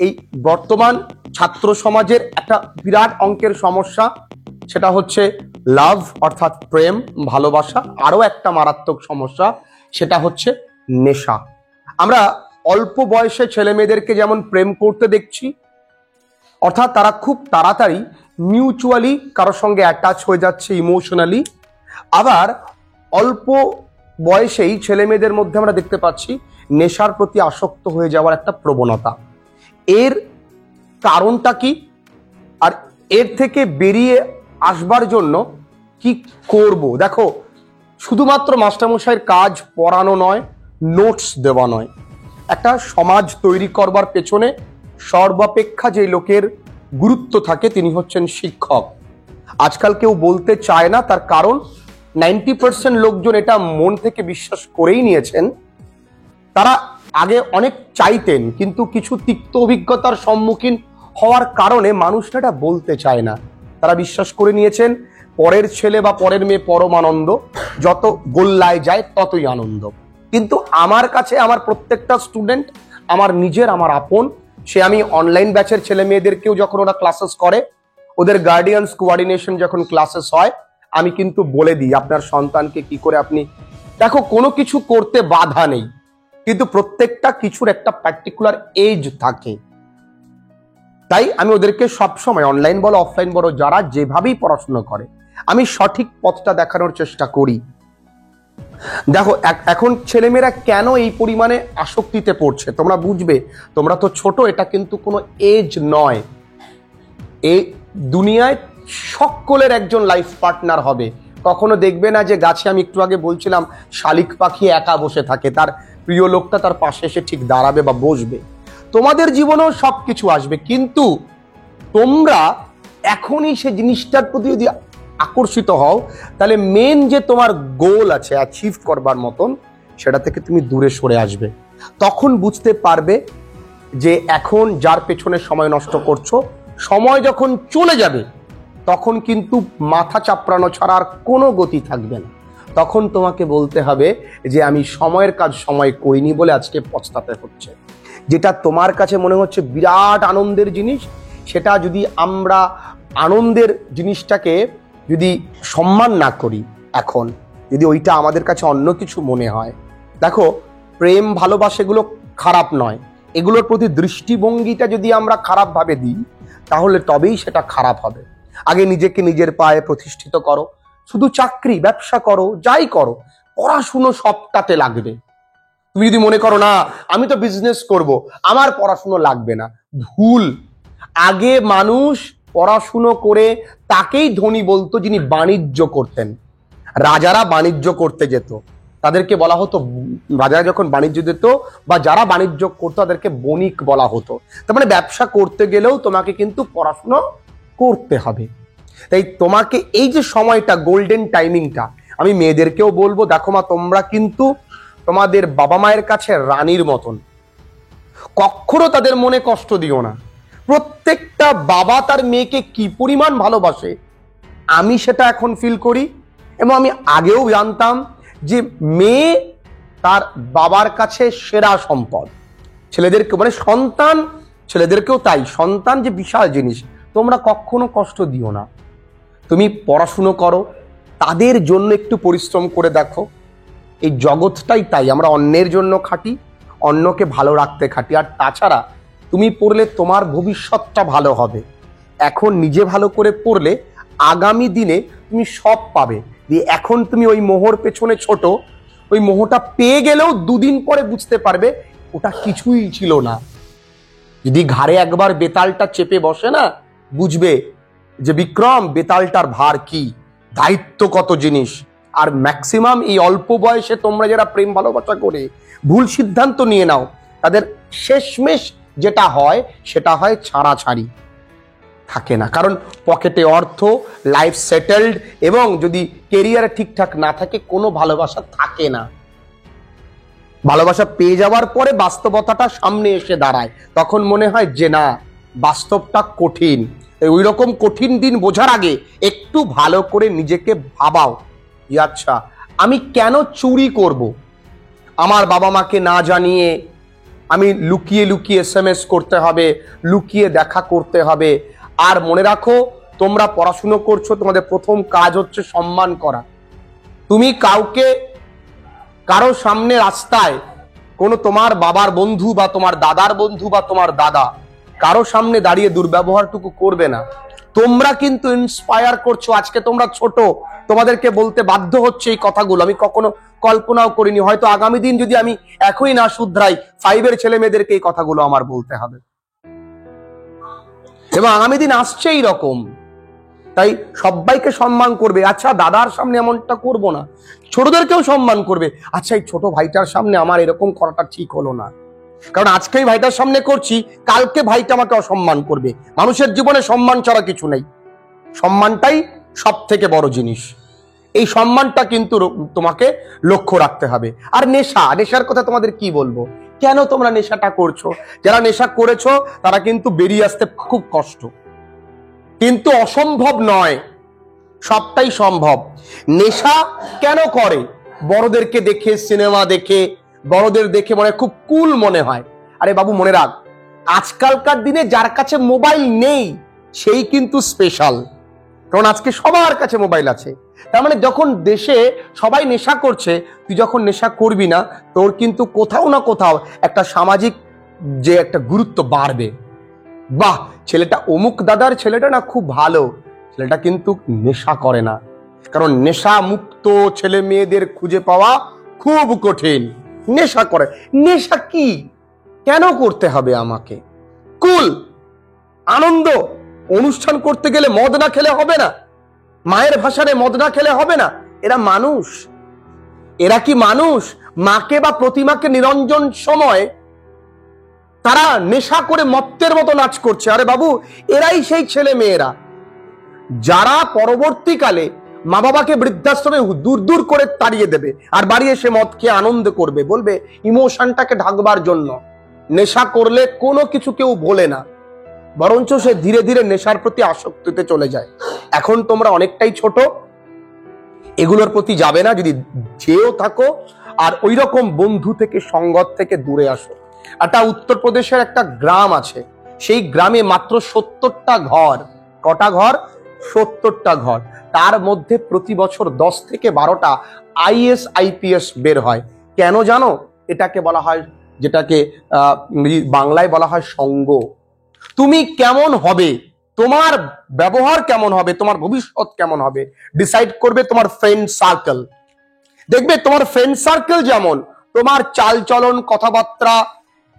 এই বর্তমান ছাত্র সমাজের একটা বিরাট অঙ্কের সমস্যা, সেটা হচ্ছে লাভ অর্থাৎ প্রেম ভালোবাসা। আরো একটা মারাত্মক সমস্যা, সেটা হচ্ছে নেশা। আমরা অল্প বয়সে ছেলে মেয়েদেরকে যেমন প্রেম করতে দেখছি, অর্থাৎ তারা খুব তাড়াতাড়ি মিউচুয়ালি কারোর সঙ্গে অ্যাটাচ হয়ে যাচ্ছে ইমোশনালি। আবার অল্প বয়সেই ছেলে মেয়েদের মধ্যে আমরা দেখতে পাচ্ছি নেশার প্রতি আসক্ত হয়ে যাওয়ার একটা প্রবণতা। এর কারণটা কি, আর এর থেকে বেরিয়ে আসবার জন্য কি করব? দেখো, শুধুমাত্র মাস্টারমশাইয়ের কাজ পড়ানো নয়, নোটস দেওয়া নয়। একটা সমাজ তৈরি করবার পেছনে সর্বাপেক্ষা যে লোকের গুরুত্ব থাকে তিনি হচ্ছেন শিক্ষক। আজকাল কেউ বলতে চায় না, তার কারণ 90% লোকজন এটা মন থেকে বিশ্বাস করেই নিয়েছেন। তারা আগে অনেক চাইতেন, কিন্তু কিছু তিক্ত অভিজ্ঞতার সম্মুখীন হওয়ার কারণে মানুষটা এটা বলতে চায় না। তারা বিশ্বাস করে নিয়েছেন পরের ছেলে বা পরের মেয়ে পরম আনন্দ, যত গোল্লায় যায় ততই আনন্দ। কিন্তু আমার কাছে আমার প্রত্যেকটা স্টুডেন্ট আমার নিজের, আমার আপন। সে আমি অনলাইন ব্যাচের ছেলে মেয়েদেরকেও যখন ওরা ক্লাসেস করে, ওদের গার্ডিয়ানস কোঅর্ডিনেশন যখন ক্লাসেস হয়, আমি কিন্তু বলে দিই আপনার সন্তানকে কি করে আপনি দেখো, কোনো কিছু করতে বাধা নেই, কিন্তু প্রত্যেকটা কিছুর একটা পার্টিকুলার এজ থাকে। তাই আমি ওদেরকে সবসময় অনলাইন বলো অফলাইন বলো যারা যেভাবেই পড়াশোনা করে, আমি সঠিক পথটা দেখানোর চেষ্টা করি। দেখো এখন ছেলেমেয়েরা কেন এই পরিমাণে আসক্তিতে পড়ছে তোমরা বুঝবে। তোমরা তো ছোট, এটা কিন্তু কোনো এজ নয়। এই দুনিয়ায় সকলের একজন লাইফ পার্টনার হবে। কখনো দেখবে না যে গাছে, আমি একটু আগে বলছিলাম, শালিক পাখি একা বসে থাকে, তার প্রিয় লোকটা তার পাশে এসে ঠিক দাঁড়াবে বা বসবে। তোমাদের জীবনেও সবকিছু আসবে, কিন্তু তোমরা এখনই সে জিনিসটার প্রতি যদি আকর্ষিত হও, তাহলে মেন যে তোমার গোল আছে অ্যাচিভ করবার মতন, সেটা থেকে তুমি দূরে সরে আসবে। তখন বুঝতে পারবে যে এখন যার পেছনে সময় নষ্ট করছো, সময় যখন চলে যাবে তখন কিন্তু মাথা চাপড়ানো ছাড়া আর কোনো গতি থাকবে না। তখন তোমাকে বলতে হবে যে আমি সময়ের কাজ সময় করিনি বলে আজকে পস্তাতে হচ্ছে। যেটা তোমার কাছে মনে হচ্ছে বিরাট আনন্দের জিনিস, সেটা যদি আমরা আনন্দের জিনিসটাকে যদি সম্মান না করি, এখন যদি ওইটা আমাদের কাছে অন্য কিছু মনে হয়, দেখো প্রেম ভালোবাসা এগুলো খারাপ নয়, এগুলোর প্রতি দৃষ্টিভঙ্গিটা যদি আমরা খারাপভাবে দিই তাহলে তবেই সেটা খারাপ হবে। আগে নিজেকে নিজের পায়ে প্রতিষ্ঠিত করো, শুধু চাকরি ব্যবসা করো, যাই করো, পড়াশুনো সবটাতে লাগবে। তুমি যদি মনে করো না আমি তো বিজনেস করব, আমার পড়াশুনো লাগবে না, ভুল। আগে মানুষ পড়াশুনো করে তাকেই ধনী বলতো যিনি বাণিজ্য করতেন। রাজারা বাণিজ্য করতে যেত, তাদেরকে বলা হতো, রাজারা যখন বাণিজ্য দিত বা যারা বাণিজ্য করতো তাদেরকে বণিক বলা হতো। তার মানে ব্যবসা করতে গেলেও তোমাকে কিন্তু পড়াশুনো করতে হবে। তাই তোমাকে এই যে সময়টা, গোল্ডেন টাইমিংটা, আমি মেয়েদেরকেও বলবো, দেখো মা, তোমরা কিন্তু তোমাদের বাবা মায়ের কাছে রানীর মতন, কখনো তাদের মনে কষ্ট দিও না। প্রত্যেকটা বাবা তার মেয়েকে কি পরিমাণ ভালোবাসে আমি সেটা এখন ফিল করি, এবং আমি আগেও জানতাম যে মেয়ে তার বাবার কাছে সেরা সম্পদ। ছেলেদেরকে মানে সন্তান, ছেলেদেরকেও তাই, সন্তান যে বিশাল জিনিস। তোমরা কখনো কষ্ট দিও না, তুমি পড়াশুনো করো, তাদের জন্য একটু পরিশ্রম করে দেখো। এই জগৎটাই তাই, আমরা অন্যের জন্য খাটি, অন্যকে ভালো রাখতে খাটি। আর তাছাড়া তুমি পড়লে তোমার ভবিষ্যৎটা ভালো হবে। এখন নিজে ভালো করে পড়লে আগামী দিনে তুমি সব পাবে। দিয়ে এখন তুমি ওই মোহর পেছনে ছোট, ওই মোহটা পেয়ে গেলেও দুদিন পরে বুঝতে পারবে ওটা কিছুই ছিল না। যদি ঘাড়ে একবার বেতালটা চেপে বসে না, বুঝবে যে বিক্রম, বেতালটার ভার কি, দায়িত্ব কত জিনিস। আর ম্যাক্সিমাম এই অল্প বয়সে তোমরা যারা প্রেম ভালোবাসা করে ভুল সিদ্ধান্ত নিয়ে নাও, তাদের শেষমেশ যেটা হয় সেটা হয় ছাড়াছাড়ি, থাকে না। কারণ পকেটে অর্থ, লাইফ সেটেলড, এবং যদি কেরিয়ারে ঠিকঠাক না থাকে কোনো ভালোবাসা থাকে না। ভালোবাসা পেয়ে যাওয়ার পরে বাস্তবতাটা সামনে এসে দাঁড়ায়, তখন মনে হয় যে না, বাস্তবটা কঠিন। ওই রকম কঠিন দিন বোঝার আগে একটু ভালো করে নিজেকে ভাবাও যে আচ্ছা আমি কেন চুরি করব, আমার বাবা মাকে না জানিয়ে আমি লুকিয়ে লুকিয়ে SMS করতে হবে, লুকিয়ে দেখা করতে হবে। আর মনে রাখো, তোমরা পড়াশুনো করছো, তোমাদের প্রথম কাজ হচ্ছে সম্মান করা। তুমি কাউকে কারো সামনে রাস্তায় কোনো তোমার বাবার বন্ধু বা তোমার দাদার বন্ধু বা তোমার দাদা কারো সামনে দাঁড়িয়ে দুর্ব্যবহারটুকু করবে না। তোমরা কিন্তু ইন্সপায়ার করছো। আজকে তোমরা ছোট, তোমাদেরকে বলতে বাধ্য হচ্ছে এই কথাগুলো। আমি কখনো কল্পনাও করিনি, হয়তো আগামী দিন যদি আমি এখনই না শুধরাই, 5-এর ছেলে মেয়েদেরকে এই কথাগুলো আমার বলতে হবে, এবং আগামী দিন আসছে এই রকম। তাই সবাইকে সম্মান করবে। আচ্ছা, দাদার সামনে এমনটা করব না, ছোটদেরকেও সম্মান করবে। আচ্ছা, এই ছোট ভাইটার সামনে আমার এরকম করাটা ঠিক হলো না, কারণ আজকে এই ভাইটার সামনে করছি, কালকে ভাইটা আমাকে অসম্মান করবে। মানুষের জীবনে সম্মান ছাড়া কিছু নেই, সম্মানটাই সব থেকে বড় জিনিস। এই সম্মানটা কিন্তু তোমাকে লক্ষ্য রাখতে হবে। আর নেশার কথা তোমাদের কি বলবো, কেন তোমরা নেশাটা করছো? যারা নেশা করেছো তারা কিন্তু বেরিয়ে আসতে খুব কষ্ট, কিন্তু অসম্ভব নয়, সবটাই সম্ভব। নেশা কেন করে? বড়দেরকে দেখে, সিনেমা দেখে, বড়দের দেখে মনে খুব কুল মনে হয়। আরে বাবু, মনে রাখ, আজকালকার দিনে যার কাছে মোবাইল নেই সেই কিন্তু স্পেশাল, কারণ আজকে সবার কাছে মোবাইল আছে। তার মানে যখন দেশে সবাই নেশা করছে, তুই যখন নেশা করবি না, তোর কিন্তু কোথাও না কোথাও একটা সামাজিক যে একটা গুরুত্ব বাড়বে। বাহ, ছেলেটা অমুক দাদার ছেলেটা না খুব ভালো, ছেলেটা কিন্তু নেশা করে না। কারণ নেশা মুক্ত ছেলে মেয়েদের খুঁজে পাওয়া খুব কঠিন। নেশা করে, নেশা কি, কেন করতে হবে আমাকে? কুল, আনন্দ, অনুষ্ঠান করতে গেলে মদ না খেলে হবে না, মায়ের ভাষারে মদ না খেলে হবে না। এরা মানুষ, এরা কি মানুষ? মাকে বা প্রতিমাকে নিরঞ্জন সময় তারা নেশা করে মত্তের মতো নাচ করছে। আরে বাবু, এরাই সেই ছেলে মেয়েরা যারা পরবর্তীকালে মা বাবাকে বৃদ্ধাশ্রমে দূর দূর করে তাড়িয়ে দেবে, আর বাড়ি এসে মদ খেয়ে আনন্দ করবে, বলবে ইমোশনটাকে ঢাকবার জন্য। নেশা করলে কোনো কিছু কেউ বলে না, বরঞ্চ সে ধীরে ধীরে নেশার প্রতি আসক্তিতে চলে যায়। এখন তোমরা অনেকটাই ছোট, এগুলোর প্রতি যাবে না। যদি যেও থাকো, আর ওই রকম বন্ধু থেকে, সঙ্গত থেকে দূরে আসো। একটা উত্তরপ্রদেশের একটা গ্রাম আছে, সেই গ্রামে মাত্র 70টা ঘর। কটা ঘর? 70টা ঘর। তার মধ্যে প্রতি বছর 10 থেকে 12টা IAS IPS বের হয়। কেন জানো? এটাকে বলা হয়, যেটাকে বাংলায় বলা হয় সঙ্গ। তুমি কেমন হবে, তোমার ব্যবহার কেমন হবে, তোমার ভবিষ্যৎ কেমন হবে, ডিসাইড করবে তোমার ফ্রেন্ড সার্কেল। দেখবে তোমার ফ্রেন্ড সার্কেল যেমন, তোমার চাল চলন, কথাবার্তা,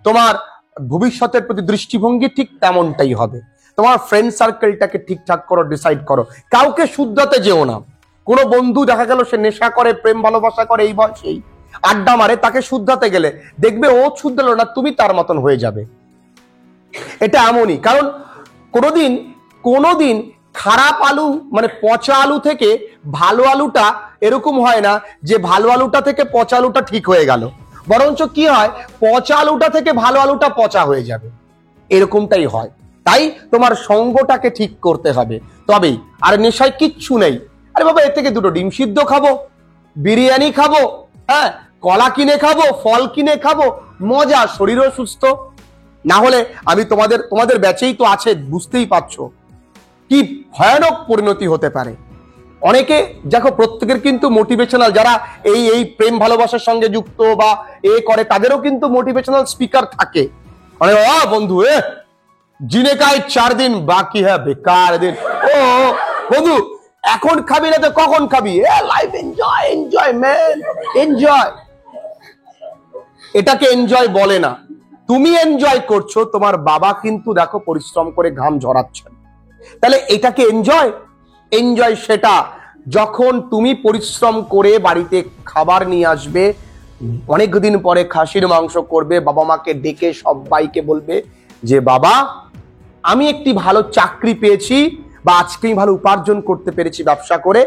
তোমার ভবিষ্যতের প্রতি দৃষ্টিভঙ্গি ঠিক তেমনটাই হবে। তোমার ফ্রেন্ড সার্কেলটাকে ঠিকঠাক করো, ডিসাইড করো। কাউকে শুদ্ধতে যেও না। কোনো বন্ধু দেখা গেল সে নেশা করে, প্রেম ভালোবাসা করে, এই বয়সেই আড্ডা মারে, তাকে শুদ্ধাতে গেলে দেখবে ও শুদ্ধলো না, তুমি তার মতন হয়ে যাবে। এটা এমনই, কারণ কোনোদিন খারাপ আলু, মানে পচা আলু থেকে ভালো আলুটা এরকম হয় না যে ভালো আলুটা থেকে পচা আলুটা ঠিক হয়ে গেল, বরঞ্চ কি হয়, পচা আলুটা থেকে ভালো আলুটা পচা হয়ে যাবে, এরকমটাই হয়। তাই তোমার সঙ্গটাকে ঠিক করতে হবে, তবেই। আর নেশায় কিচ্ছু নেই। আরে বাবা, এর থেকে দুটো ডিম সিদ্ধ খাবো, বিরিয়ানি খাবো, হ্যাঁ, কলা কিনে খাবো, ফল কিনে খাবো, মজা, শরীরও সুস্থ। না হলে আমি তোমাদের ব্যাচেই তো আছে, বুঝতেই পারছো কি ভয়ানক পরিণতি হতে পারে। অনেকে দেখো, প্রত্যেকের কিন্তু মোটিভেশনাল, যারা এই প্রেম ভালোবাসার সঙ্গে যুক্ত বা করে, তাদেরও কিন্তু মোটিভেশনাল স্পিকার থাকে। মানে বন্ধু, জিনে কায় 4 দিন বাকি হ্যাঁ, বেকার দিন। ও বন্ধু, এখন খাবি না তো কখন খাবি? Life enjoy, enjoy man, enjoy. এটাকে এনজয় বলে না। তুমি এনজয় করছো, তোমার বাবা কিন্তু দেখো পরিশ্রম করে ঘাম ঝরাচ্ছেন, তাহলে এটাকে এনজয় সেটা যখন তুমি পরিশ্রম করে বাড়িতে খাবার নিয়ে আসবে, অনেকদিন পরে খাসির মাংস করবে, বাবা মাকে ডেকে সবাইকে বলবে যে বাবা, আমি একটি ভালো চাকরি পেয়েছি, বা আজকেই ভালো উপার্জন করতে পেরেছি ব্যবসা করে,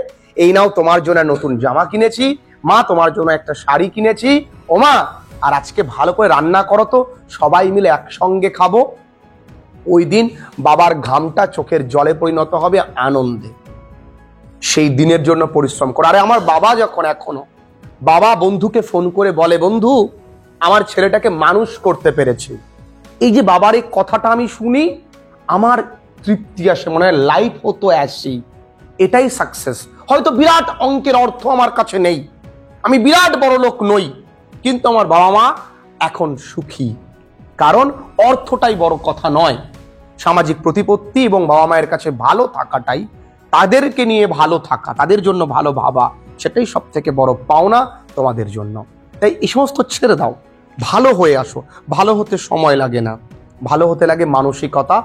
এই নাও তোমার জন্য নতুন জামা কিনেছি, মা তোমার জন্য একটা শাড়ি কিনেছি, ও মা, আর আজকে ভালো করে রান্না করো তো, সবাই মিলে একসঙ্গে খাবো। ওই দিন বাবার ঘামটা চোখের জলে পরিণত হবে আনন্দে। সেই দিনের জন্য পরিশ্রম করো। আরে আমার বাবা যখন, এখনো বাবা বন্ধুকে ফোন করে বলে, বন্ধু আমার ছেলেটাকে মানুষ করতে পেরেছি। এই যে বাবার এই কথাটা আমি শুনি, আমার তৃপ্তি আসে, মনে হয় লাইফ হতো অ্যাসি, এটাই সাকসেস। হয়তো বিরাট অঙ্কের অর্থ আমার কাছে নেই, আমি বিরাট বড় লোক নই, কিন্তু আমার বাবা মা এখন সুখী। কারণ অর্থটাই বড় কথা নয়, সামাজিক প্রতিপত্তি এবং বাবা মায়ের কাছে ভালো থাকাটাই, তাদেরকে নিয়ে ভালো থাকা, তাদের জন্য ভালো ভাবা, সেটাই সব থেকে বড় পাওনা তোমাদের জন্য। তাই এই সমস্ত ছেড়ে দাও, ভালো হয়ে আসো। ভালো হতে সময় লাগে না, ভালো হতে লাগে মানসিকতা,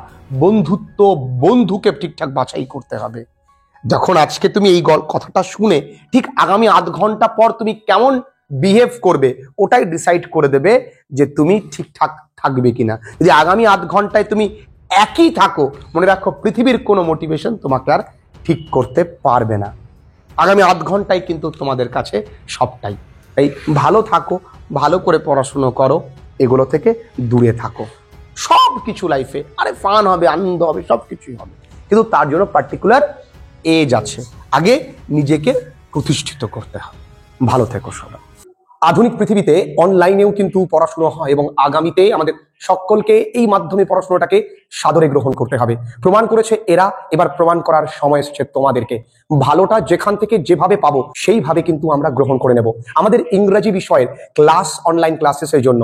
বন্ধুত্ব, বন্ধুকে ঠিকঠাক বাছাই করতে হবে। যখন আজকে তুমি এই কথাটা শুনে ঠিক আগামী আধ ঘন্টা পর তুমি কেমন বিহেভ করবে, ওটাই ডিসাইড করে দেবে যে তুমি ঠিকঠাক থাকবে কিনা। যদি আগামী আধ ঘন্টায় তুমি একই থাকো, মনে রাখো পৃথিবীর কোনো মোটিভেশন তোমাকে আর ঠিক করতে পারবে না। আগামী আধ ঘন্টায় কিন্তু তোমাদের কাছে সবটাই। তাই ভালো থাকো, ভালো করে পড়াশুনো করো, এগুলো থেকে দূরে থাকো। সব কিছু লাইফে আরে ফান হবে, আনন্দ হবে, সব কিছুই হবে, কিন্তু তার জন্য পার্টিকুলার এজ আছে। আগে নিজেকে প্রতিষ্ঠিত করতে হবে। ভালো থেকো সবাই। আধুনিক পৃথিবীতে অনলাইনেও কিন্তু পড়াশোনা হয় এবং আগামীতে আমাদের সকলকে এই মাধ্যমে পড়াশোনাটাকে সাদরে গ্রহণ করতে হবে। প্রমাণ করেছে এরা, এবার প্রমাণ করার সময় এসেছে তোমাদেরকে। ভালোটা যেখান থেকে যেভাবে পাবো সেইভাবে কিন্তু আমরা গ্রহণ করে নেব। আমাদের ইংরেজি বিষয়ের ক্লাস, অনলাইন ক্লাসেসের জন্য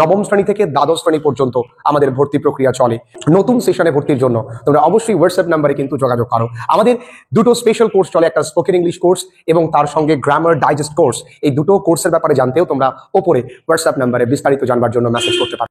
নবম শ্রেণী থেকে দ্বাদশ শ্রেণী পর্যন্ত আমাদের ভর্তি প্রক্রিয়া চলে। নতুন সেশনে ভর্তির জন্য তোমরা অবশ্যই হোয়াটসঅ্যাপ নাম্বারে কিন্তু যোগাযোগ করো। আমাদের দুটো স্পেশাল কোর্স চলে, একটা স্পোকেন ইংলিশ কোর্স এবং তার সঙ্গে গ্রামার ডাইজেস্ট কোর্স। এই দুটো কোর্সের ব্যাপারে জানতেও তোমরা ওপরে হোয়াটসঅ্যাপ নাম্বারে বিস্তারিত জানবার জন্য মেসেজ করতে পারো।